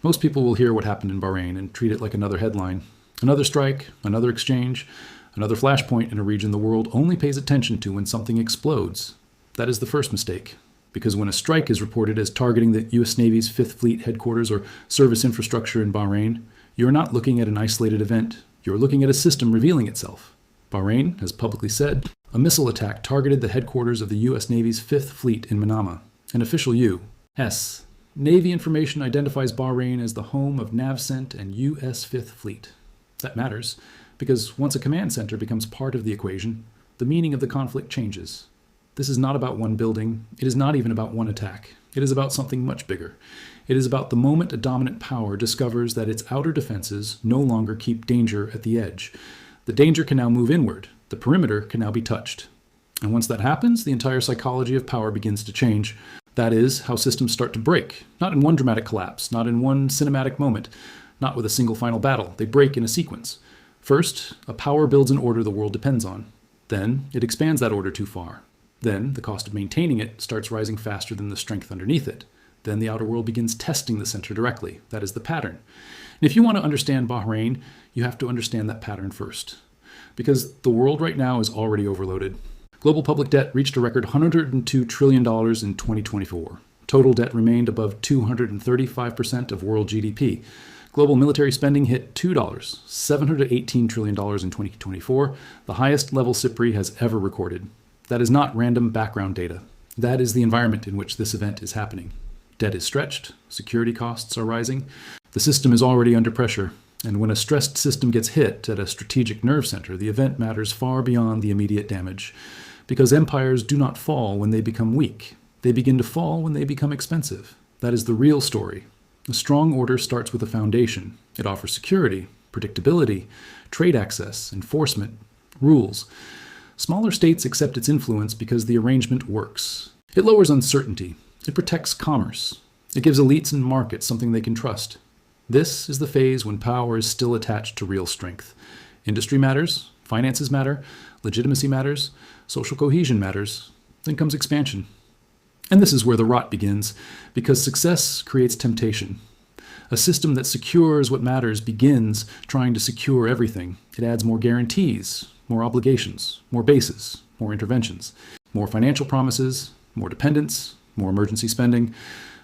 Most people will hear what happened in Bahrain and treat it like another headline. Another strike, another exchange, another flashpoint in a region the world only pays attention to when something explodes. That is the first mistake, because when a strike is reported as targeting the U.S. Navy's Fifth Fleet headquarters or service infrastructure in Bahrain, you're not looking at an isolated event. You're looking at a system revealing itself. Bahrain has publicly said a missile attack targeted the headquarters of the U.S. Navy's Fifth Fleet in Manama. An official U.S. Navy information identifies Bahrain as the home of NAVCENT and U.S. Fifth Fleet. That matters, because once a command center becomes part of the equation, the meaning of the conflict changes. This is not about one building. It is not even about one attack. It is about something much bigger. It is about the moment a dominant power discovers that its outer defenses no longer keep danger at the edge. The danger can now move inward. The perimeter can now be touched. And once that happens, the entire psychology of power begins to change. That is how systems start to break, not in one dramatic collapse, not in one cinematic moment, not with a single final battle. They break in a sequence. First, a power builds an order the world depends on. Then, it expands that order too far. Then, the cost of maintaining it starts rising faster than the strength underneath it. Then the outer world begins testing the center directly. That is the pattern. And if you want to understand Bahrain, you have to understand that pattern first. Because the world right now is already overloaded. Global public debt reached a record $102 trillion in 2024. Total debt remained above 235% of world GDP. Global military spending hit $2, $718 trillion in 2024, the highest level SIPRI has ever recorded. That is not random background data. That is the environment in which this event is happening. Debt is stretched, security costs are rising, the system is already under pressure, and when a stressed system gets hit at a strategic nerve center, the event matters far beyond the immediate damage. Because empires do not fall when they become weak. They begin to fall when they become expensive. That is the real story. A strong order starts with a foundation. It offers security, predictability, trade access, enforcement, rules. Smaller states accept its influence because the arrangement works. It lowers uncertainty. It protects commerce. It gives elites and markets something they can trust. This is the phase when power is still attached to real strength. Industry matters, finances matter, legitimacy matters, social cohesion matters. Then comes expansion. And this is where the rot begins, because success creates temptation. A system that secures what matters begins trying to secure everything. It adds more guarantees, more obligations, more bases, more interventions, more financial promises, more dependence, more emergency spending.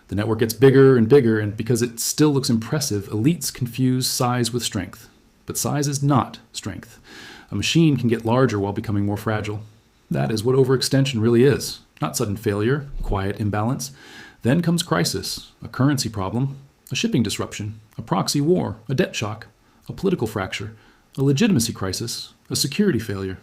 The network gets bigger, and because it still looks impressive, elites confuse size with strength. But size is not strength. A machine can get larger while becoming more fragile. That is what overextension really is. Not sudden failure, quiet imbalance. Then comes crisis, a currency problem, a shipping disruption, a proxy war, a debt shock, a political fracture, a legitimacy crisis, a security failure.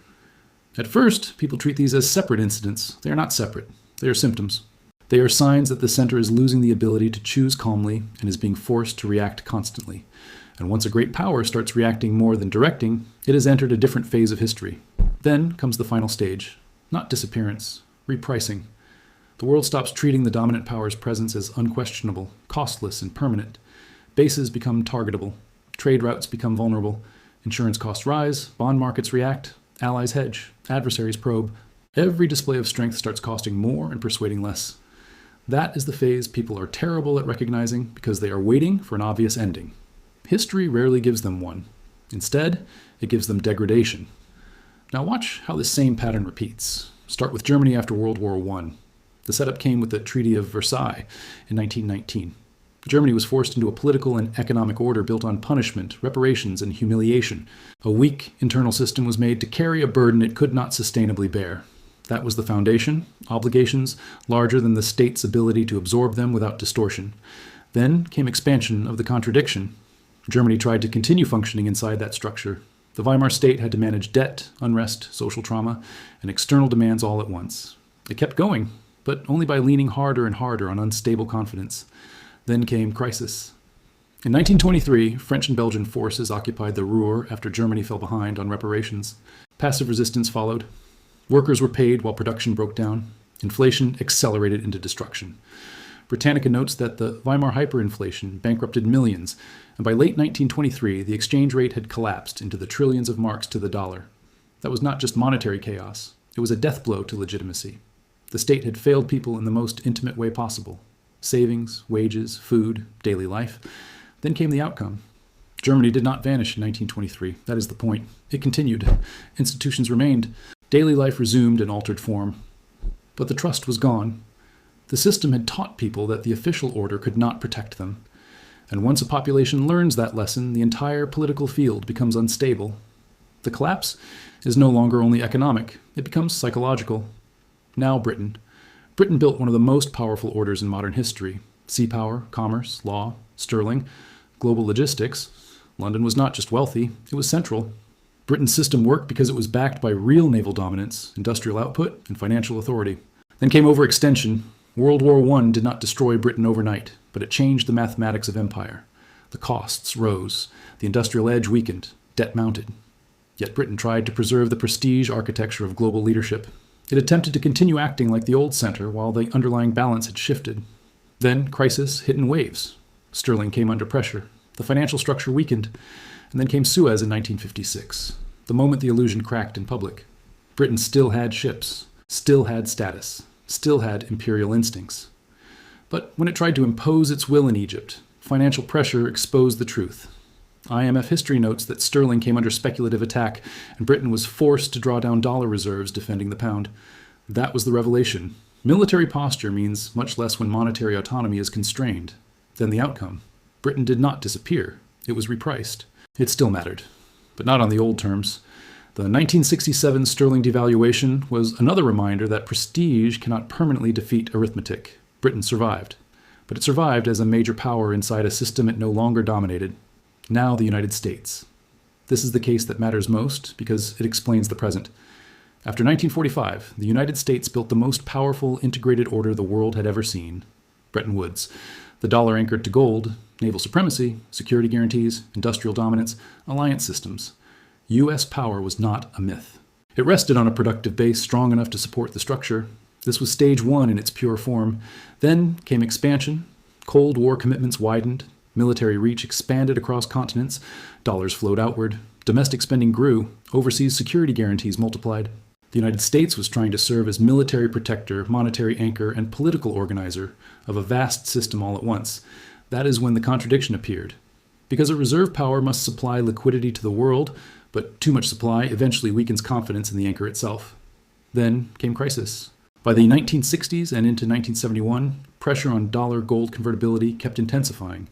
At first, people treat these as separate incidents. They are not separate. They are symptoms. They are signs that the center is losing the ability to choose calmly and is being forced to react constantly. And once a great power starts reacting more than directing, it has entered a different phase of history. Then comes the final stage. Not disappearance, repricing. The world stops treating the dominant power's presence as unquestionable, costless, and permanent. Bases become targetable. Trade routes become vulnerable. Insurance costs rise. Bond markets react. Allies hedge. Adversaries probe. Every display of strength starts costing more and persuading less. That is the phase people are terrible at recognizing because they are waiting for an obvious ending. History rarely gives them one. Instead, it gives them degradation. Now watch how this same pattern repeats. Start with Germany after World War I. The setup came with the Treaty of Versailles in 1919. Germany was forced into a political and economic order built on punishment, reparations, and humiliation. A weak internal system was made to carry a burden it could not sustainably bear. That was the foundation, obligations larger than the state's ability to absorb them without distortion. Then came expansion of the contradiction. Germany tried to continue functioning inside that structure. The Weimar state had to manage debt, unrest, social trauma, and external demands all at once. It kept going, but only by leaning harder and harder on unstable confidence. Then came crisis. In 1923, French and Belgian forces occupied the Ruhr after Germany fell behind on reparations. Passive resistance followed. Workers were paid while production broke down. Inflation accelerated into destruction. Britannica notes that the Weimar hyperinflation bankrupted millions, and by late 1923, the exchange rate had collapsed into the trillions of marks to the dollar. That was not just monetary chaos. It was a death blow to legitimacy. The state had failed people in the most intimate way possible. Savings, wages, food, daily life. Then came the outcome. Germany did not vanish in 1923. That is the point. It continued. Institutions remained. Daily life resumed in altered form. But the trust was gone. The system had taught people that the official order could not protect them. And once a population learns that lesson, the entire political field becomes unstable. The collapse is no longer only economic. It becomes psychological. Now Britain. Britain built one of the most powerful orders in modern history. Sea power, commerce, law, sterling, global logistics. London was not just wealthy, it was central. Britain's system worked because it was backed by real naval dominance, industrial output, and financial authority. Then came overextension. World War I did not destroy Britain overnight, but it changed the mathematics of empire. The costs rose, the industrial edge weakened, debt mounted. Yet Britain tried to preserve the prestige architecture of global leadership. It attempted to continue acting like the old center while the underlying balance had shifted. Then crisis hit in waves. Sterling came under pressure. The financial structure weakened. And then came Suez in 1956, the moment the illusion cracked in public. Britain still had ships, still had status, still had imperial instincts. But when it tried to impose its will in Egypt, financial pressure exposed the truth. IMF history notes that sterling came under speculative attack, and Britain was forced to draw down dollar reserves defending the pound. That was the revelation. Military posture means much less when monetary autonomy is constrained. Then the outcome. Britain did not disappear. It was repriced. It still mattered, but not on the old terms. The 1967 sterling devaluation was another reminder that prestige cannot permanently defeat arithmetic. Britain survived, but it survived as a major power inside a system it no longer dominated. Now the United States. This is the case that matters most because it explains the present. After 1945, the United States built the most powerful integrated order the world had ever seen. Bretton Woods. The dollar anchored to gold, naval supremacy, security guarantees, industrial dominance, alliance systems. U.S. power was not a myth. It rested on a productive base strong enough to support the structure. This was stage one in its pure form. Then came expansion. Cold War commitments widened. Military reach expanded across continents. Dollars flowed outward. Domestic spending grew. Overseas security guarantees multiplied. The United States was trying to serve as military protector, monetary anchor, and political organizer of a vast system all at once. That is when the contradiction appeared. Because a reserve power must supply liquidity to the world, but too much supply eventually weakens confidence in the anchor itself. Then came crisis. By the 1960s and into 1971, pressure on dollar-gold convertibility kept intensifying.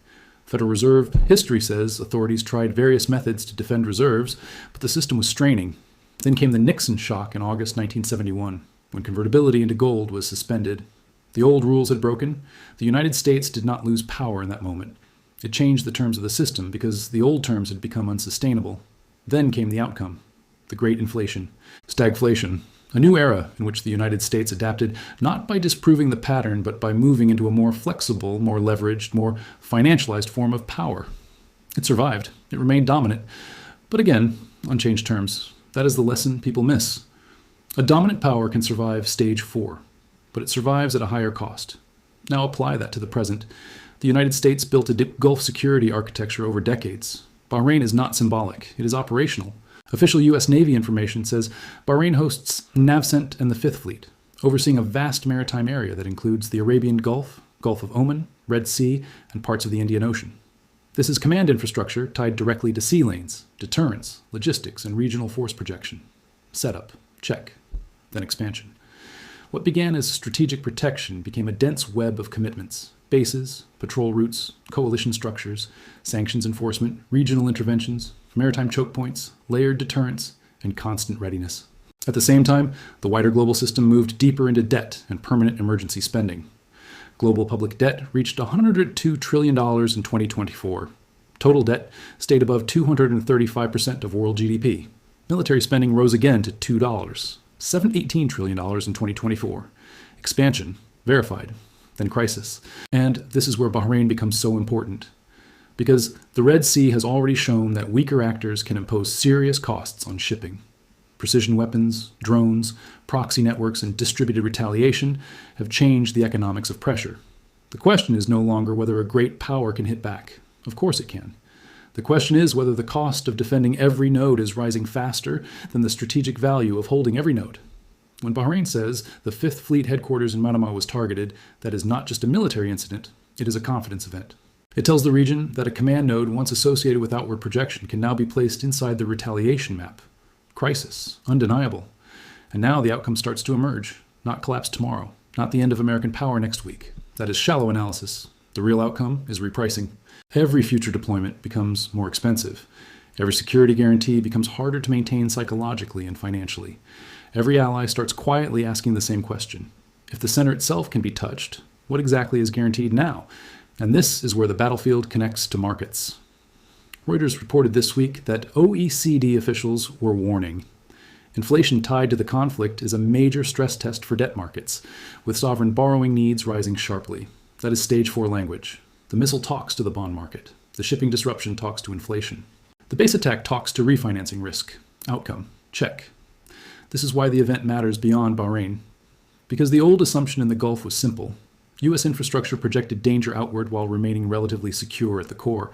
Federal Reserve history says authorities tried various methods to defend reserves, but the system was straining. Then came the Nixon shock in August 1971, when convertibility into gold was suspended. The old rules had broken. The United States did not lose power in that moment. It changed the terms of the system because the old terms had become unsustainable. Then came the outcome, the Great Inflation, stagflation, a new era in which the United States adapted not by disproving the pattern, but by moving into a more flexible, more leveraged, more financialized form of power. It survived. It remained dominant. But again, on changed terms. That is the lesson people miss. A dominant power can survive stage 4, but it survives at a higher cost. Now apply that to the present. The United States built a Gulf security architecture over decades. Bahrain is not symbolic. It is operational. Official U.S. Navy information says Bahrain hosts NAVCENT and the Fifth Fleet, overseeing a vast maritime area that includes the Arabian Gulf, Gulf of Oman, Red Sea, and parts of the Indian Ocean. This is command infrastructure tied directly to sea lanes, deterrence, logistics, and regional force projection. Setup, check, then expansion. What began as strategic protection became a dense web of commitments: bases, patrol routes, coalition structures, sanctions enforcement, regional interventions, maritime choke points, layered deterrence, and constant readiness. At the same time, the wider global system moved deeper into debt and permanent emergency spending. Global public debt reached $102 trillion in 2024. Total debt stayed above 235% of world GDP. Military spending rose again to $18 trillion in 2024. Expansion, verified, then crisis. And this is where Bahrain becomes so important. Because the Red Sea has already shown that weaker actors can impose serious costs on shipping. Precision weapons, drones, proxy networks, and distributed retaliation have changed the economics of pressure. The question is no longer whether a great power can hit back. Of course it can. The question is whether the cost of defending every node is rising faster than the strategic value of holding every node. When Bahrain says the Fifth Fleet headquarters in Manama was targeted, that is not just a military incident, it is a confidence event. It tells the region that a command node once associated with outward projection can now be placed inside the retaliation map. Crisis, undeniable. And now the outcome starts to emerge. Not collapse tomorrow, not the end of American power next week. That is shallow analysis. The real outcome is repricing. Every future deployment becomes more expensive. Every security guarantee becomes harder to maintain psychologically and financially. Every ally starts quietly asking the same question. If the center itself can be touched, what exactly is guaranteed now? And this is where the battlefield connects to markets. Reuters reported this week that OECD officials were warning. Inflation tied to the conflict is a major stress test for debt markets, with sovereign borrowing needs rising sharply. That is stage 4 language. The missile talks to the bond market. The shipping disruption talks to inflation. The base attack talks to refinancing risk. Outcome, check. This is why the event matters beyond Bahrain. Because the old assumption in the Gulf was simple. U.S. infrastructure projected danger outward while remaining relatively secure at the core.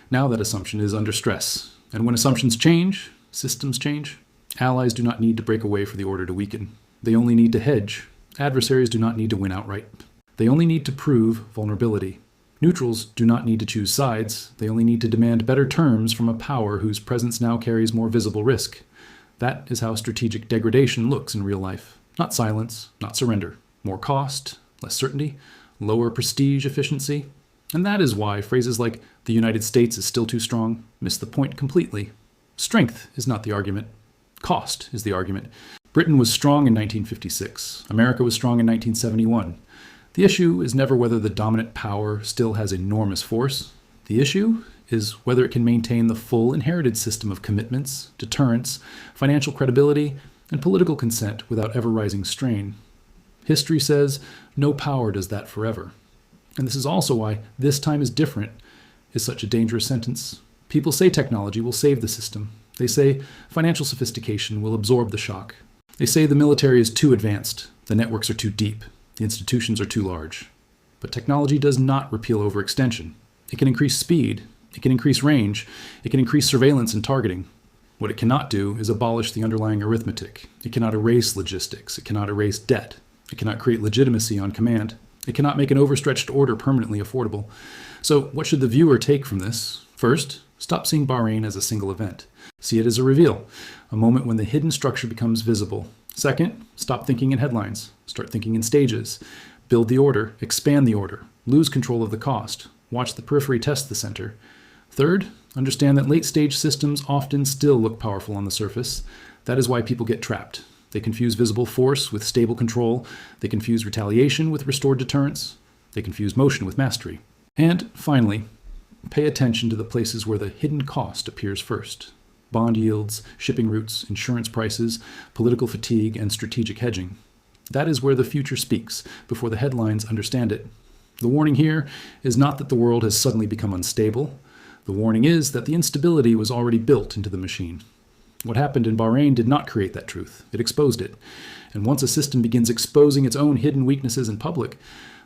Now that assumption is under stress. And when assumptions change, systems change. Allies do not need to break away for the order to weaken. They only need to hedge. Adversaries do not need to win outright. They only need to prove vulnerability. Neutrals do not need to choose sides. They only need to demand better terms from a power whose presence now carries more visible risk. That is how strategic degradation looks in real life. Not silence, not surrender. More cost, less certainty, lower prestige efficiency. And that is why phrases like "the United States is still too strong" miss the point completely. Strength is not the argument. Cost is the argument. Britain was strong in 1956. America was strong in 1971. The issue is never whether the dominant power still has enormous force. The issue is whether it can maintain the full inherited system of commitments, deterrence, financial credibility, and political consent without ever rising strain. History says no power does that forever. And this is also why "this time is different" is such a dangerous sentence. People say technology will save the system. They say financial sophistication will absorb the shock. They say the military is too advanced, the networks are too deep, the institutions are too large. But technology does not repeal overextension. It can increase speed, it can increase range, it can increase surveillance and targeting. What it cannot do is abolish the underlying arithmetic. It cannot erase logistics. It cannot erase debt. It cannot create legitimacy on command. It cannot make an overstretched order permanently affordable. So what should the viewer take from this? First, stop seeing Bahrain as a single event. See it as a reveal, a moment when the hidden structure becomes visible. Second, stop thinking in headlines. Start thinking in stages. Build the order, expand the order, lose control of the cost, watch the periphery test the center. Third, understand that late-stage systems often still look powerful on the surface. That is why people get trapped. They confuse visible force with stable control. They confuse retaliation with restored deterrence. They confuse motion with mastery. And finally, pay attention to the places where the hidden cost appears first. Bond yields, shipping routes, insurance prices, political fatigue, and strategic hedging. That is where the future speaks, before the headlines understand it. The warning here is not that the world has suddenly become unstable. The warning is that the instability was already built into the machine. What happened in Bahrain did not create that truth. It exposed it. And once a system begins exposing its own hidden weaknesses in public,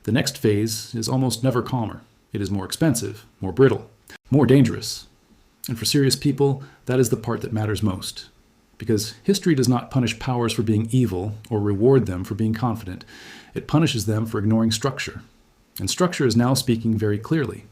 the next phase is almost never calmer. It is more expensive, more brittle, more dangerous. And for serious people, that is the part that matters most. Because history does not punish powers for being evil or reward them for being confident. It punishes them for ignoring structure. And structure is now speaking very clearly.